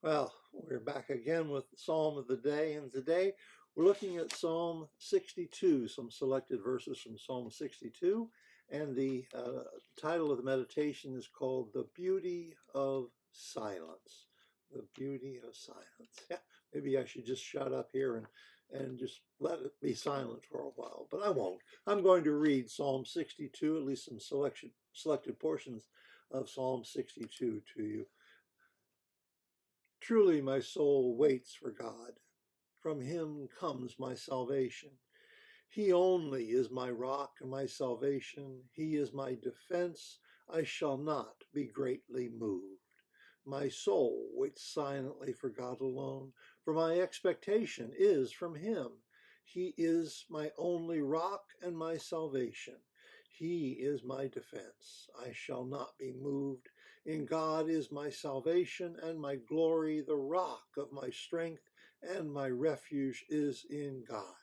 Well, we're back again with the Psalm of the Day, and today we're looking at Psalm 62, some selected verses from Psalm 62, and the title of the meditation is called The Beauty of Silence. The Beauty of Silence. Yeah, maybe I should just shut up here and just let it be silent for a while, but I won't. I'm going to read Psalm 62, at least some selected portions of Psalm 62 to you. Truly my soul waits for God. From him comes my salvation. He only is my rock and my salvation. He is my defense. I shall not be greatly moved. My soul waits silently for God alone, for my expectation is from him. He is my only rock and my salvation. He is my defense. I shall not be moved. In God is my salvation and my glory, the rock of my strength, and my refuge is in God.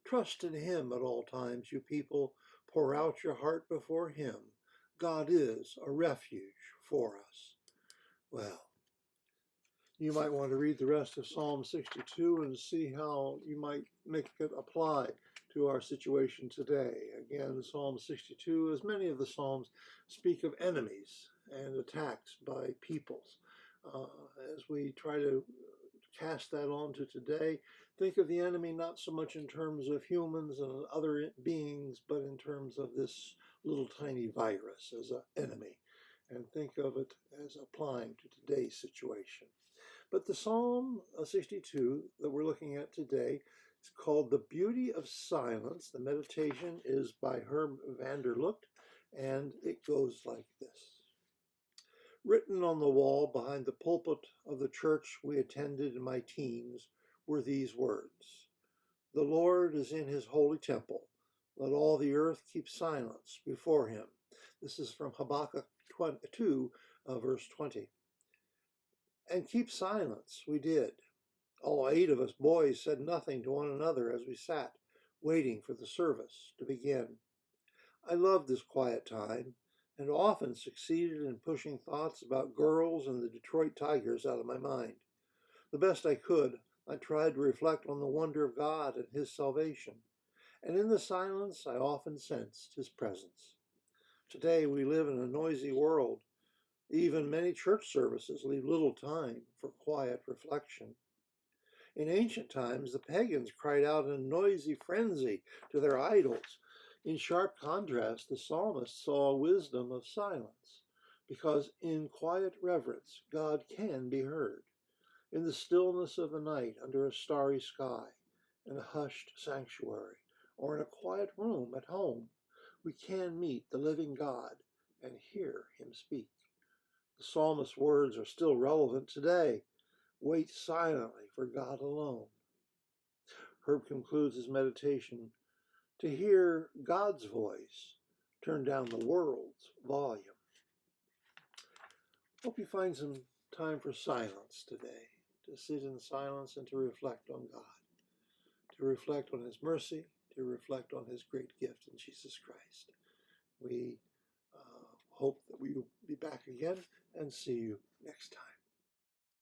Trust in him at all times, you people. Pour out your heart before him. God is a refuge for us. Well, you might want to read the rest of Psalm 62 and see how you might make it apply to our situation today. Again, Psalm 62, as many of the Psalms, speak of enemies and attacks by peoples. As we try to cast that on to today, think of the enemy not so much in terms of humans and other beings, but in terms of this little tiny virus as an enemy, and think of it as applying to today's situation. But the Psalm 62 that we're looking at today is called The Beauty of Silence. The meditation is by Herb van der Lugt, and it goes like this. Written on the wall behind the pulpit of the church we attended in my teens were these words: The Lord is in his holy temple. Let all the earth keep silence before him. This is from Habakkuk 2, verse 20. And keep silence, we did. All 8 of us boys said nothing to one another as we sat, waiting for the service to begin. I loved this quiet time, and often succeeded in pushing thoughts about girls and the Detroit Tigers out of my mind. The best I could, I tried to reflect on the wonder of God and his salvation, and in the silence I often sensed his presence. Today we live in a noisy world. Even many church services leave little time for quiet reflection. In ancient times, the pagans cried out in noisy frenzy to their idols. In sharp contrast, the psalmist saw wisdom of silence, because in quiet reverence, God can be heard. In the stillness of the night, under a starry sky, in a hushed sanctuary, or in a quiet room at home, we can meet the living God and hear him speak. The psalmist's words are still relevant today. Wait silently for God alone. Herb concludes his meditation: to hear God's voice, turn down the world's volume. Hope you find some time for silence today, to sit in silence and to reflect on God, to reflect on his mercy, to reflect on his great gift in Jesus Christ. We hope that we will be back again and see you next time.